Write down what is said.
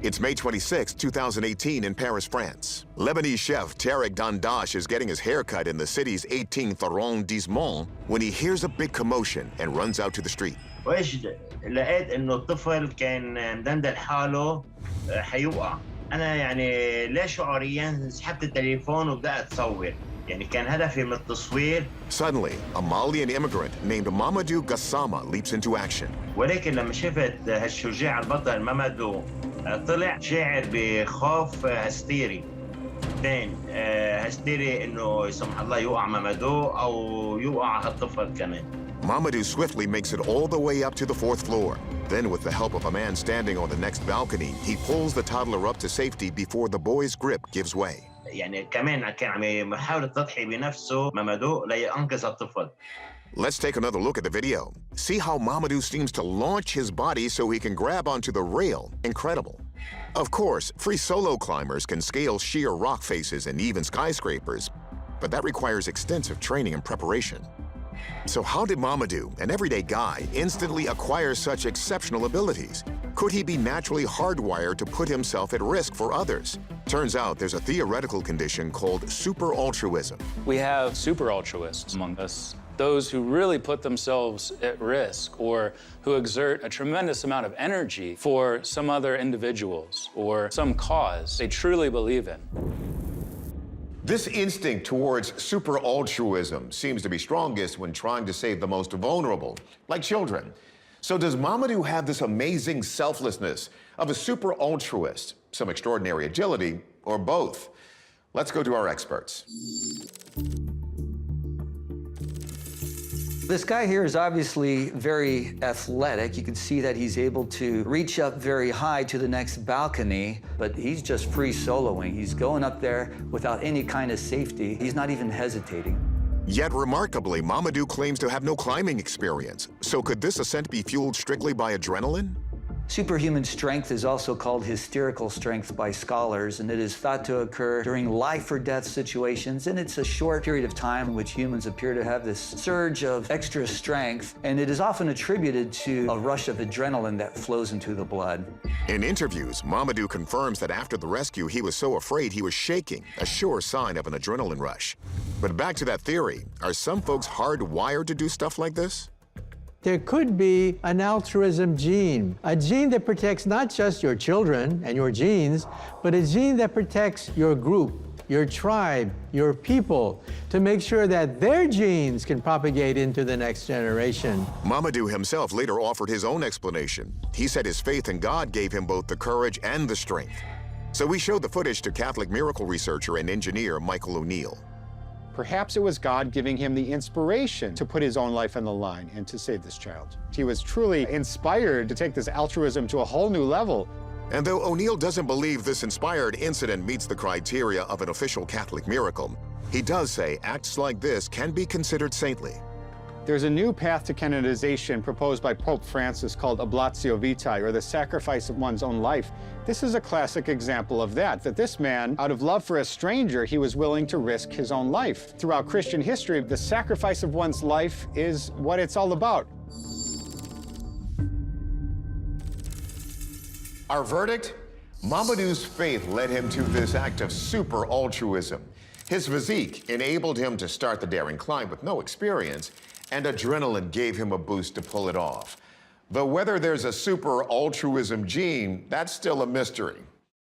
It's May 26, 2018 in Paris, France. Lebanese chef Tarek Dandash is getting his haircut in the city's 18th arrondissement when he hears a big commotion and runs out to the street. وايش لقيت انه الطفل كان مدندن حاله حيوقع. انا يعني لا شعوريا سحبت التليفون وبدات اتصور. يعني كان هدفي من التصوير. Suddenly, a Malian immigrant named Mamadou Gassama leaps into action. ولكن لما شفت هالشجاع البطل مامادو طلع شاعر بخوف هستيري. اثنين هستيري انه يسمح الله يوقع مامادو او يوقع هالطفل كمان. Mamadou swiftly makes it all the way up to the 4th floor. Then, with the help of a man standing on the next balcony, he pulls the toddler up to safety before the boy's grip gives way. يعني كمان كان عم يحاول التضحية بنفسه مامادو لينقذ الطفل. Let's take another look at the video. See how Mamadou seems to launch his body so he can grab onto the rail. Incredible. Of course, free solo climbers can scale sheer rock faces and even skyscrapers, but that requires extensive training and preparation. So how did Mamadou, an everyday guy, instantly acquire such exceptional abilities? Could he be naturally hardwired to put himself at risk for others? Turns out there's a theoretical condition called super-altruism. We have super-altruists among us, those who really put themselves at risk or who exert a tremendous amount of energy for some other individuals or some cause they truly believe in. This instinct towards super-altruism seems to be strongest when trying to save the most vulnerable, like children. So does Mamadou have this amazing selflessness of a super-altruist, some extraordinary agility, or both? Let's go to our experts. This guy here is obviously very athletic. You can see that he's able to reach up very high to the next balcony, but he's just free soloing. He's going up there without any kind of safety. He's not even hesitating. Yet remarkably, Mamadou claims to have no climbing experience. So could this ascent be fueled strictly by adrenaline? Superhuman strength is also called hysterical strength by scholars, and it is thought to occur during life or death situations, and it's a short period of time in which humans appear to have this surge of extra strength, and it is often attributed to a rush of adrenaline that flows into the blood. In interviews, Mamadou confirms that after the rescue, he was so afraid he was shaking, a sure sign of an adrenaline rush. But back to that theory, are some folks hardwired to do stuff like this? There could be an altruism gene, a gene that protects not just your children and your genes, but a gene that protects your group, your tribe, your people, to make sure that their genes can propagate into the next generation. Mamadou himself later offered his own explanation. He said his faith in God gave him both the courage and the strength. So we showed the footage to Catholic miracle researcher and engineer Michael O'Neill. Perhaps it was God giving him the inspiration to put his own life on the line and to save this child. He was truly inspired to take this altruism to a whole new level. And though O'Neill doesn't believe this inspired incident meets the criteria of an official Catholic miracle, he does say acts like this can be considered saintly. There's a new path to canonization proposed by Pope Francis called oblatio vitae, or the sacrifice of one's own life. This is a classic example of that this man, out of love for a stranger, he was willing to risk his own life. Throughout Christian history, the sacrifice of one's life is what it's all about. Our verdict? Mamadou's faith led him to this act of super-altruism. His physique enabled him to start the daring climb with no experience, and adrenaline gave him a boost to pull it off. Though whether there's a super-altruism gene, that's still a mystery.